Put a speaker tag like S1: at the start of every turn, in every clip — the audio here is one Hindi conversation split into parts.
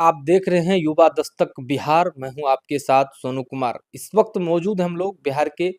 S1: आप देख रहे हैं युवा दस्तक बिहार। मैं हूं आपके साथ सोनू कुमार। इस वक्त मौजूद हम लोग बिहार के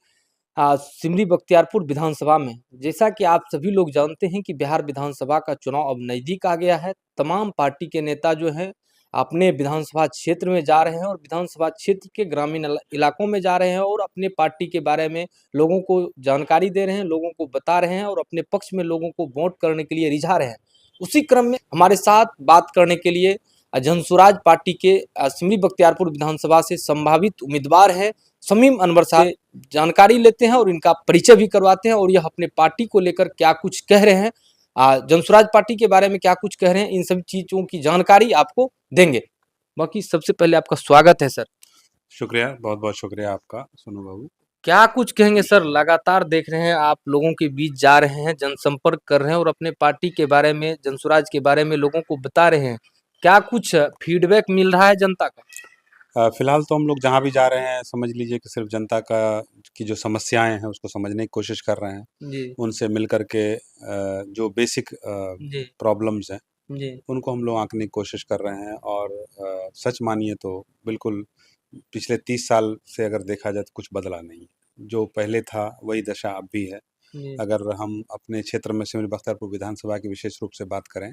S1: सिमरी बख्तियारपुर विधानसभा में। जैसा कि आप सभी लोग जानते हैं कि बिहार विधानसभा का चुनाव अब नजदीक आ गया है। तमाम पार्टी के नेता जो हैं अपने विधानसभा क्षेत्र में जा रहे हैं और विधानसभा क्षेत्र के ग्रामीण इलाकों में जा रहे हैं और अपने पार्टी के बारे में लोगों को जानकारी दे रहे हैं, लोगों को बता रहे हैं और अपने पक्ष में लोगों को वोट करने के लिए रिझा रहे हैं। उसी क्रम में हमारे साथ बात करने के लिए जनसुराज पार्टी के सिमरी बख्तियारपुर विधानसभा से संभावित उम्मीदवार है शमीम अनवर साहब जानकारी लेते हैं और इनका परिचय भी करवाते हैं और यह अपने पार्टी को लेकर क्या कुछ कह रहे हैं, जनसुराज पार्टी के बारे में क्या कुछ कह रहे हैं, इन सभी चीजों की जानकारी आपको देंगे। बाकी सबसे पहले आपका स्वागत है सर।
S2: शुक्रिया, बहुत बहुत शुक्रिया आपका सोनू बाबू।
S1: क्या कुछ कहेंगे सर? लगातार देख रहे हैं आप लोगों के बीच जा रहे हैं, जनसंपर्क कर रहे हैं और अपने पार्टी के बारे में, जनसुराज के बारे में लोगों को बता रहे हैं। क्या कुछ फीडबैक मिल रहा है जनता का?
S2: फिलहाल तो हम लोग जहाँ भी जा रहे हैं समझ लीजिए कि सिर्फ जनता का की जो समस्याएं हैं उसको समझने की कोशिश कर रहे हैं।
S1: जी
S2: उनसे मिल कर के जो बेसिक
S1: जी
S2: प्रॉब्लम्स हैं
S1: जी
S2: उनको हम लोग आंकने की कोशिश कर रहे हैं। और सच मानिए तो बिल्कुल पिछले 30 साल से अगर देखा जाए तो कुछ बदला नहीं है। जो पहले था वही दशा अब भी है।
S1: जी
S2: अगर हम अपने क्षेत्र में सिमरी बख्तियारपुर विधानसभा की विशेष रूप से बात करें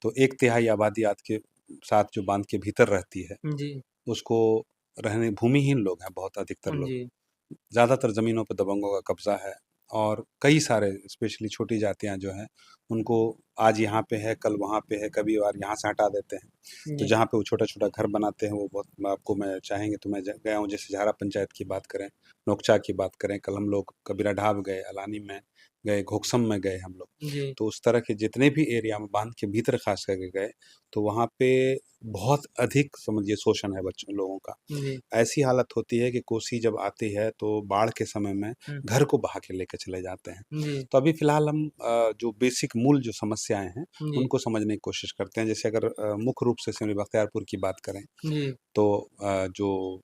S2: तो 1/3 आबादी आज के साथ जो बांध के भीतर रहती है
S1: जी
S2: उसको रहने भूमिहीन लोग हैं, बहुत अधिकतर लोग।
S1: जी
S2: ज़्यादातर ज़मीनों पर दबंगों का कब्जा है और कई सारे स्पेशली छोटी जातियाँ जो हैं उनको आज यहाँ पे है, कल वहाँ पे है, कभी बार यहाँ से हटा देते हैं। तो
S1: जी
S2: जहाँ पे वो छोटा-छोटा घर बनाते हैं वो बहुत आपको मैं चाहेंगे तो मैं गया हूँ, जैसे झारा पंचायत की बात करें, नोकचा की बात करें, कल हम लोग कबीरा ढाब गए, अलानी में गए, घोकसम में गए हम लोग।
S1: जी
S2: तो उस तरह के जितने भी एरिया में बांध के भीतर खास करके गए तो वहाँ पे बहुत अधिक समझिए शोषण है बच्चों लोगों का।
S1: जी
S2: ऐसी हालत होती है कि कोसी जब आती है तो बाढ़ के समय में घर को बहा के लेके चले जाते हैं।
S1: जी
S2: तो अभी फिलहाल हम जो बेसिक मूल जो समस्याएं हैं
S1: जी
S2: उनको समझने की कोशिश करते हैं। जैसे अगर मुख्य रूप से सिमरी बख्तियारपुर की बात करें
S1: जी
S2: तो जो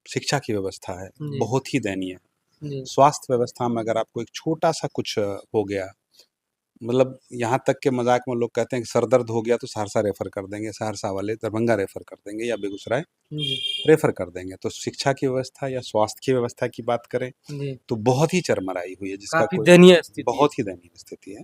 S2: शिक्षा की व्यवस्था है
S1: जी
S2: बहुत ही दयनीय है।
S1: जी
S2: स्वास्थ्य व्यवस्था में अगर आपको एक छोटा सा कुछ हो गया, मतलब यहाँ तक के मजाक में लोग कहते हैं कि सर दर्द हो गया तो सहरसा रेफर कर देंगे, सहरसा वाले दरभंगा रेफर कर देंगे या बेगूसराय
S1: जी
S2: रेफर कर देंगे। तो शिक्षा की व्यवस्था या स्वास्थ्य की व्यवस्था की बात करें
S1: जी
S2: तो बहुत ही चरमराई हुई है, जिसका
S1: काफी
S2: कोई
S1: दयनीय स्थिति है।
S2: बहुत ही दयनीय स्थिति है।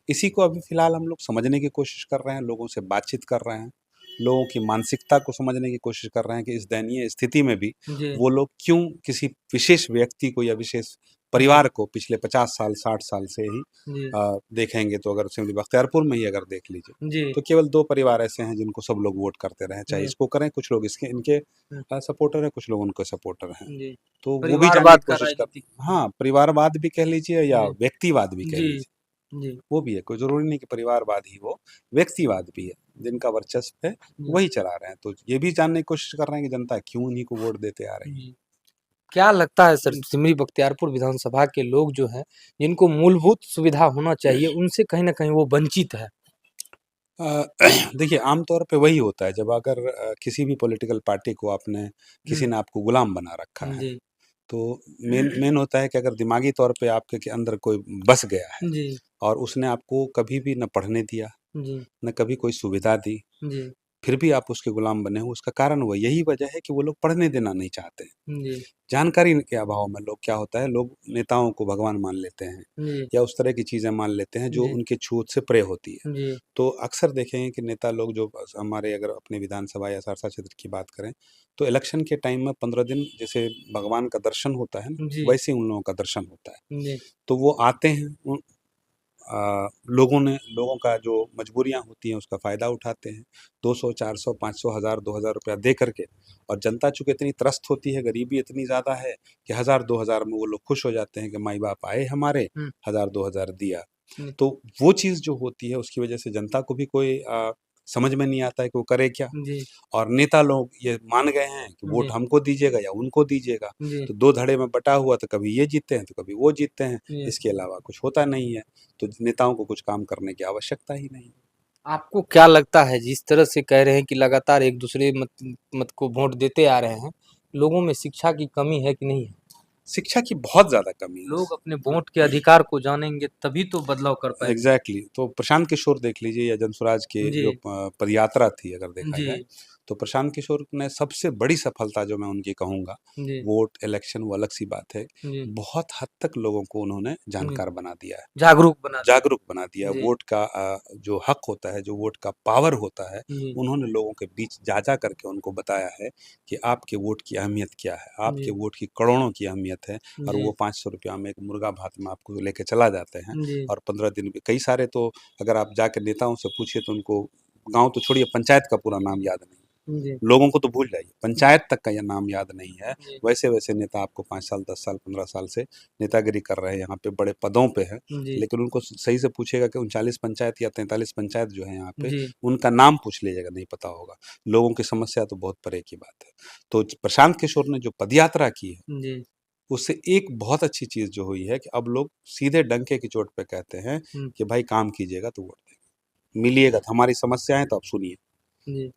S2: इसी को अभी फिलहाल हम लोग समझने की कोशिश कर रहे हैं, लोगों से बातचीत कर रहे हैं, लोगों की मानसिकता को समझने की कोशिश कर रहे हैं कि इस दयनीय स्थिति में भी
S1: जी
S2: वो लोग क्यों किसी विशेष व्यक्ति को या विशेष
S1: जी
S2: परिवार को पिछले 50 साल 60 साल से ही
S1: जी
S2: देखेंगे। तो अगर सिमरी बख्तियारपुर में ही अगर देख लीजिए
S1: जी
S2: तो केवल 2 परिवार ऐसे हैं जिनको सब लोग वोट करते रहे, चाहे
S1: जी
S2: इसको करें, कुछ लोग इसके इनके
S1: हम्म,
S2: सपोर्टर हैं, कुछ लोग उनके सपोर्टर हैं।
S1: जी
S2: तो वो भी जानने
S1: परिवारवाद
S2: की
S1: का
S2: कोशिश कर,
S1: राजनीतिक।
S2: हाँ, परिवारवाद भी कह लीजिए या
S1: जी
S2: व्यक्तिवाद भी कह
S1: जी
S2: लीजिए,
S1: जी
S2: वो भी है। कोई ज़रूरी नहीं कि परिवारवाद ही हो, व्यक्तिवाद भी है। जिनका वर्चस्व है
S1: जी
S2: वही चला रहे हैं। तो ये भी जानने की कोशिश कर रहे हैं कि जनता क्यों उन्हीं को वोट देते आ रही है।
S1: जी क्या लगता है सर, सिमरी बख्तियारपुर विधानसभा के लोग जो हैं जिनको मूलभूत सुविधा होना चाहिए उनसे कहीं ना कहीं वो वंचित है?
S2: अ, देखिए आमतौर पे वही होता है जब अगर किसी भी पॉलिटिकल पार्टी को आपने किसी ने आपको गुलाम बना रखा है
S1: जी
S2: तो मेन मेन होता है कि अगर दिमागी तौर पे आपके के अंदर कोई बस गया है
S1: जी
S2: और उसने आपको कभी भी न पढ़ने दिया,
S1: जी
S2: न कभी कोई सुविधा दी,
S1: जी
S2: फिर भी आप उसके गुलाम बने हो, उसका कारण वो यही वजह है कि वो लोग पढ़ने देना नहीं चाहते।
S1: जी
S2: जानकारी के अभाव में लोग क्या होता है, लोग नेताओं को भगवान मान लेते हैं
S1: जी
S2: या उस तरह की चीज़ें मान लेते हैं जो
S1: जी
S2: उनके छूत से परे होती है।
S1: जी
S2: तो अक्सर देखेंगे कि नेता लोग जो हमारे अगर अपने विधानसभा या सहरसा क्षेत्र की बात करें तो इलेक्शन के टाइम में 15 दिन जैसे भगवान का दर्शन होता है ना,
S1: जी
S2: वैसे ही उन लोगों का दर्शन होता है।
S1: जी
S2: तो वो आते हैं लोगों का जो मजबूरियां होती हैं उसका फ़ायदा उठाते हैं। 200 400 500 हज़ार 2000 रुपया दे करके, और जनता चूंकि इतनी त्रस्त होती है, गरीबी इतनी ज़्यादा है कि 1000 2000 में वो लोग खुश हो जाते हैं कि माई बाप आए हमारे,
S1: हम्म,
S2: 1000 2000 दिया।
S1: जी
S2: तो वो चीज़ जो होती है उसकी वजह से जनता को भी कोई समझ में नहीं आता है कि वो करे क्या।
S1: जी
S2: और नेता लोग ये मान गए हैं कि वोट
S1: जी
S2: हमको दीजिएगा या उनको दीजिएगा।
S1: जी
S2: तो दो धड़े में बटा हुआ, तो कभी ये जीतते हैं तो कभी वो जीतते हैं,
S1: जी
S2: इसके अलावा कुछ होता नहीं है। तो नेताओं को कुछ काम करने की आवश्यकता ही नहीं।
S1: आपको क्या लगता है, जिस तरह से कह रहे हैं कि लगातार एक दूसरे मत मत को वोट देते आ रहे हैं, लोगों में शिक्षा की कमी है कि नहीं है?
S2: शिक्षा की बहुत ज़्यादा कमी है।
S1: लोग अपने वोट के अधिकार को जानेंगे तभी तो बदलाव कर पाएंगे।
S2: एग्जैक्टली तो प्रशांत किशोर देख लीजिए या जनसुराज की
S1: जी
S2: जो पदयात्रा थी अगर देखा
S1: जी
S2: जाए तो प्रशांत किशोर ने सबसे बड़ी सफलता जो मैं उनकी कहूँगा,
S1: जी,
S2: वोट, इलेक्शन वो अलग सी बात है।
S1: जी,
S2: बहुत हद तक लोगों को उन्होंने
S1: जी।
S2: जानकार बना दिया है,
S1: जागरूक बना दिया।
S2: जागरूक बना दिया है।
S1: जी,
S2: वोट का जो हक होता है, जो वोट का पावर होता है,
S1: जी,
S2: उन्होंने लोगों के बीच जा करके उनको बताया है कि आपके वोट की अहमियत क्या है, आपके
S1: जी,
S2: वोट की करोड़ों की अहमियत है। और
S1: जी,
S2: वो ₹500 में एक मुर्गा भात में आपको लेके चला जाते हैं
S1: जी,
S2: और 15 दिन में कई सारे तो अगर आप जाके नेताओं से पूछिए तो उनको गाँव तो छोड़िए पंचायत का पूरा नाम याद नहीं।
S1: जी,
S2: लोगों को तो भूल जाइए, पंचायत तक का ये नाम याद नहीं है।
S1: जी,
S2: वैसे-वैसे नेता आपको 5 साल, 10 साल, 15 साल से नेतागिरी कर रहे हैं, यहाँ पे बड़े पदों पे हैं,
S1: जी,
S2: लेकिन उनको सही से पूछिएगा कि 39 पंचायत या 43 पंचायत जो है यहाँ पे,
S1: जी,
S2: उनका नाम पूछ लीजिएगा, नहीं पता होगा। लोगों की समस्या तो बहुत परे की बात है। तो प्रशांत किशोर ने जो पदयात्रा की है,
S1: जी,
S2: उससे एक बहुत अच्छी चीज़ जो हुई है कि अब लोग सीधे डंके की चोट पे कहते हैं
S1: हुँ,
S2: कि भाई काम कीजिएगा तो वोट देंगे। मिलिएगा तो हमारी समस्याएँ तो आप सुनिए।
S1: जी,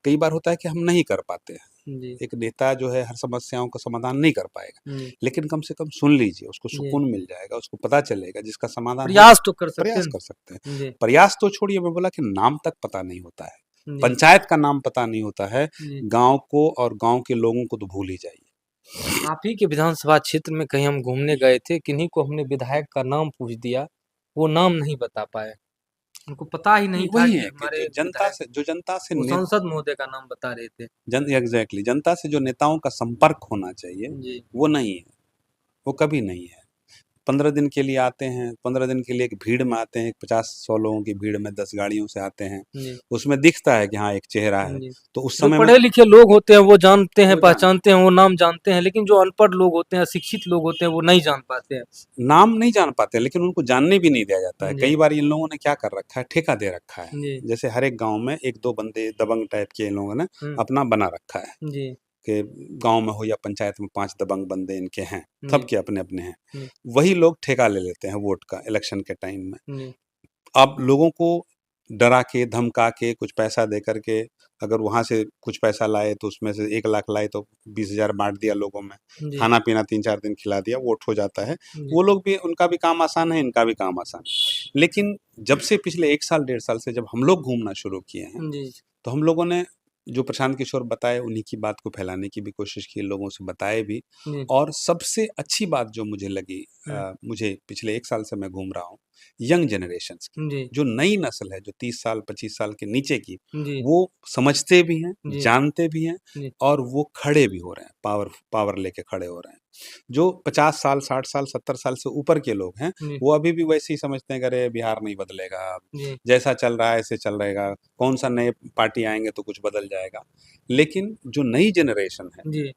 S2: कई बार होता है कि हम नहीं कर पाते हैं।
S1: जी,
S2: एक नेता जो है हर समस्याओं का समाधान नहीं कर पाएगा,
S1: जी,
S2: लेकिन कम से कम सुन लीजिए, उसको
S1: जी।
S2: सुकून मिल जाएगा, उसको पता चलेगा जिसका समाधान हो
S1: प्रयास तो कर सकते
S2: प्रयास
S1: हैं।
S2: कर सकते हैं।
S1: जी,
S2: प्रयास तो छोड़िए मैं बोला कि नाम तक पता नहीं होता है,
S1: जी,
S2: पंचायत का नाम पता नहीं होता है,
S1: जी।
S2: गाँव को और गाँव के लोगों को तो भूल ही जाइए।
S1: आप ही के विधानसभा क्षेत्र में कहीं हम घूमने गए थे, किन्हीं को हमने विधायक का नाम पूछ दिया, वो नाम नहीं बता पाए। उनको पता ही नहीं था
S2: वही
S1: कि
S2: है कि
S1: हमारे विधायक
S2: जो जनता से
S1: वो
S2: ने
S1: सांसद महोदय का नाम बता रहे थे।
S2: एग्ज़ैक्टली जनता से जो नेताओं का संपर्क होना चाहिए,
S1: जी,
S2: वो नहीं है, वो कभी नहीं है। 15 दिन के लिए आते हैं, 15 दिन के लिए एक भीड़ में आते हैं, 50-100 लोगों की भीड़ में 10 गाड़ियों से आते हैं।
S1: जी,
S2: उसमें दिखता है कि हाँ, एक चेहरा है।
S1: जी।
S2: तो उस
S1: जो
S2: समय में
S1: पढ़े-लिखे लोग होते हैं, वो जानते हैं,
S2: वो जान
S1: पहचानते हैं, वो नाम जानते हैं, लेकिन जो अनपढ़ लोग होते हैं, अशिक्षित लोग होते हैं, वो नहीं जान पाते हैं।
S2: नाम नहीं जान पाते, लेकिन उनको जानने भी नहीं दिया जाता है।
S1: जी,
S2: कई बार इन लोगों ने क्या कर रखा है, ठेका दे रखा है।
S1: जी,
S2: जैसे हर एक गाँव में 1-2 बंदे दबंग टाइप के इन लोगों ने
S1: हुँ,
S2: अपना बना रखा है
S1: जी,
S2: कि गाँव में हो या पंचायत में 5 दबंग बंदे इनके हैं,
S1: जी,
S2: सबके अपने-अपने हैं।
S1: जी,
S2: वही लोग ठेका ले लेते हैं वोट का इलेक्शन के टाइम में।
S1: जी,
S2: अब लोगों को डरा के, धमका के, कुछ पैसा दे कर के अगर वहाँ से कुछ पैसा लाए तो उसमें से 1 लाख लाए तो 20,000 बाँट दिया लोगों में।
S1: जी,
S2: खाना-पीना 3-4 दिन खिला दिया, वोट हो जाता है।
S1: जी,
S2: वो लोग भी उनका भी काम आसान है, इनका भी काम आसान है। लेकिन जब से पिछले 1 साल, 1.5 साल से जब हम लोग घूमना शुरू किए हैं,
S1: जी,
S2: तो हम लोगों ने जो प्रशांत किशोर बताए उन्हीं की बात को फैलाने की भी कोशिश की, लोगों से बताए भी।
S1: जी,
S2: और सबसे अच्छी बात जो मुझे लगी
S1: हुँ,
S2: मुझे पिछले 1 साल से मैं घूम रहा हूँ, यंग जनरेशन्स की।
S1: जी,
S2: जो नई नस्ल है, जो 30 साल, 25 साल के नीचे की,
S1: जी,
S2: वो समझते भी हैं,
S1: जी,
S2: जानते भी हैं
S1: जी,
S2: और वो खड़े भी हो रहे हैं, पावर पावर लेके खड़े हो रहे हैं। जो 50 साल, 60 साल, 70 साल से ऊपर के लोग हैं,
S1: जी,
S2: वो अभी भी वैसे ही समझते हैं कि अरे बिहार नहीं बदलेगा,
S1: जी,
S2: जैसा चल रहा है ऐसे चल रहेगा, कौन-सा नए पार्टी आएँगे तो कुछ बदल जाएगा। लेकिन जो नई जनरेशन है,
S1: जी,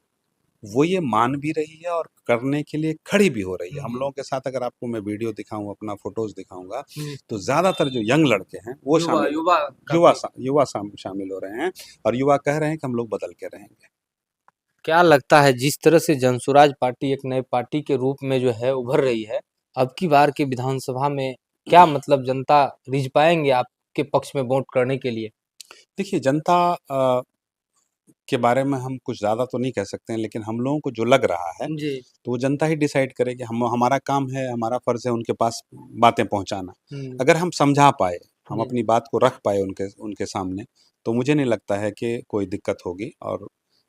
S2: वो ये मान भी रही है और करने के लिए खड़ी भी हो रही है। हम
S1: जी,
S2: लोगों के साथ अगर आपको मैं वीडियो दिखाऊँ, अपना फ़ोटोज़ दिखाऊँगा,
S1: जी।
S2: तो ज़्यादातर जो यंग लड़के हैं, वो
S1: युवा
S2: शामिल हो
S1: युवा काफ़ी
S2: युवा शामिल हो रहे हैं और युवा कह रहे हैं कि हम लोग बदल के रहेंगे।
S1: क्या लगता है जिस तरह से जनसुराज पार्टी एक नई पार्टी के रूप में जो है उभर रही है, अब की बार के विधानसभा में क्या मतलब जनता रिझ पाएँगे आपके पक्ष में वोट करने के लिए?
S2: देखिए जनता के बारे में हम कुछ ज़्यादा तो नहीं कह सकते हैं, लेकिन हम लोगों को जो लग रहा है,
S1: जी,
S2: तो वो जनता ही डिसाइड करेगी। हम हमारा काम है, हमारा फ़र्ज़ है उनके पास बातें पहुँचाना।
S1: हुँ,
S2: अगर हम समझा पाए, हम
S1: जी,
S2: अपनी बात को रख पाए उनके उनके सामने, तो मुझे नहीं लगता है कि कोई दिक्कत होगी और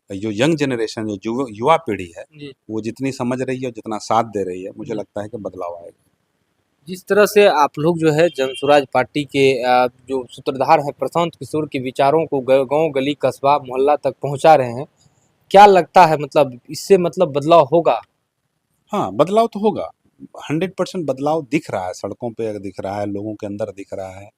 S2: जो यंग जनरेशन जो युवा पीढ़ी है,
S1: जी,
S2: वो जितनी समझ रही है और जितना साथ दे रही है, मुझे
S1: जी।
S2: लगता है कि बदलाव आएगा।
S1: जिस तरह से आप लोग जो है जनसुराज पार्टी के जो सूत्रधार हैं प्रशांत किशोर के विचारों को गाँव, गली, कस्बा, मोहल्ला तक पहुँचा रहे हैं, क्या लगता है मतलब इससे मतलब बदलाव होगा?
S2: हाँ, बदलाव तो होगा। 100% बदलाव दिख रहा है, सड़कों पे दिख रहा है, लोगों के अंदर दिख रहा है।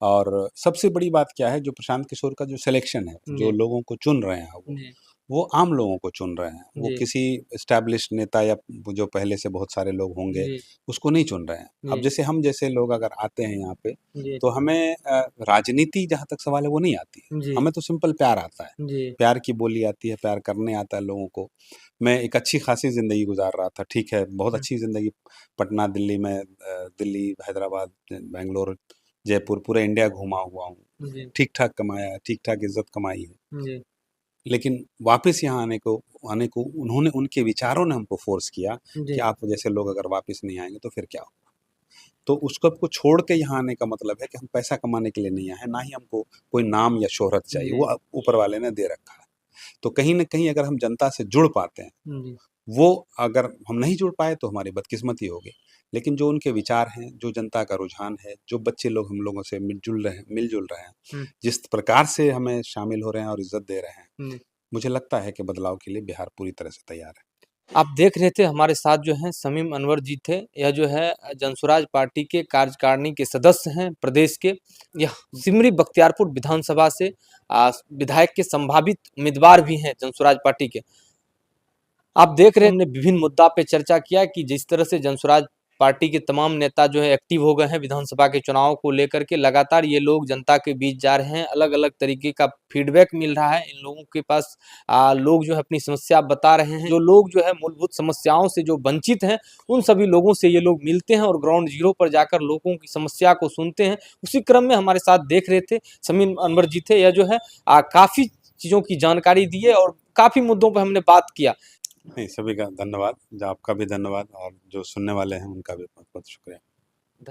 S2: और सबसे बड़ी बात क्या है, जो प्रशांत किशोर का जो सिलेक्शन है, जो
S1: जी,
S2: लोगों को चुन रहे हैं
S1: जी,
S2: वो आम लोगों को चुन रहे हैं। वो
S1: जी,
S2: किसी एस्टैब्लिश्ड नेता या जो पहले से बहुत सारे लोग होंगे,
S1: जी,
S2: उसको नहीं चुन रहे हैं। अब
S1: जी,
S2: जैसे हम जैसे लोग अगर आते हैं यहाँ पे,
S1: जी,
S2: तो हमें राजनीति जहाँ तक सवाल है वो नहीं आती है।
S1: जी,
S2: हमें तो सिंपल प्यार आता है।
S1: जी,
S2: प्यार की बोली आती है, प्यार करने आता है लोगों को। मैं एक अच्छी-खासी ज़िंदगी गुज़ार रहा था, ठीक है, बहुत
S1: हुँ,
S2: अच्छी ज़िंदगी पटना, दिल्ली में दिल्ली, हैदराबाद, बैंगलोर, जयपुर, पूरा इंडिया घूमा हुआ हूँ।
S1: जी,
S2: ठीक-ठाक कमाया है, ठीक-ठाक इज़्ज़त कमाई है।
S1: जी,
S2: लेकिन वापस यहाँ आने को उन्होंने उनके विचारों ने हमको फ़ोर्स किया कि
S1: जी,
S2: आप जैसे लोग अगर वापस नहीं आएँगे तो फिर क्या होगा? तो उसको को छोड़ के यहाँ आने का मतलब है कि हम पैसा कमाने के लिए नहीं आए हैं, ना ही हमको कोई नाम या शोहरत चाहिए,
S1: जी।
S2: वो ऊपर वाले ने दे रखा है। तो कहीं न कहीं अगर हम जनता से जुड़ पाते हैं,
S1: जी।
S2: वो अगर हम नहीं जुड़ पाए तो हमारी बदकिस्मती होगी। लेकिन जो उनके विचार हैं, जो जनता का रुझान है, जो बच्चे लोग हम लोगों से मिल-जुल रहे हैं,
S1: हुँ,
S2: जिस प्रकार से हमें शामिल हो रहे हैं और इज़्ज़त दे रहे हैं,
S1: जी।
S2: मुझे लगता है कि बदलाव के लिए बिहार पूरी तरह से तैयार है।
S1: आप देख रहे थे हमारे साथ जो हैं शमीम अनवर जी थे। यह जो है जनसुराज पार्टी के कार्यकारिणी के सदस्य हैं प्रदेश के। यह सिमरी बख्तियारपुर विधानसभा से विधायक के संभावित उम्मीदवार भी हैं जनसुराज पार्टी के। आप देख रहे हैं हमने विभिन्न मुद्दा पे चर्चा किया कि जिस तरह से जनसुराज पार्टी के तमाम नेता जो है एक्टिव हो गए हैं विधानसभा के चुनाव को लेकर के, लगातार ये लोग जनता के बीच जा रहे हैं। अलग-अलग तरीके का फीडबैक मिल रहा है इन लोगों के पास। लोग जो है अपनी समस्या बता रहे हैं। जो लोग जो है मूलभूत समस्याओं से जो वंचित हैं, उन सभी लोगों से ये लोग मिलते हैं और ग्राउंड ज़ीरो पर जाकर लोगों की समस्या को सुनते हैं। उसी क्रम में हमारे साथ देख रहे थे शमीम अनवर जी थे। यह जो है काफ़ी चीज़ों की जानकारी दी है और काफ़ी मुद्दों पे हमने बात किया।
S2: नहीं, सभी का धन्यवाद, जो आपका भी धन्यवाद और जो सुनने वाले हैं उनका भी बहुत-बहुत शुक्रिया।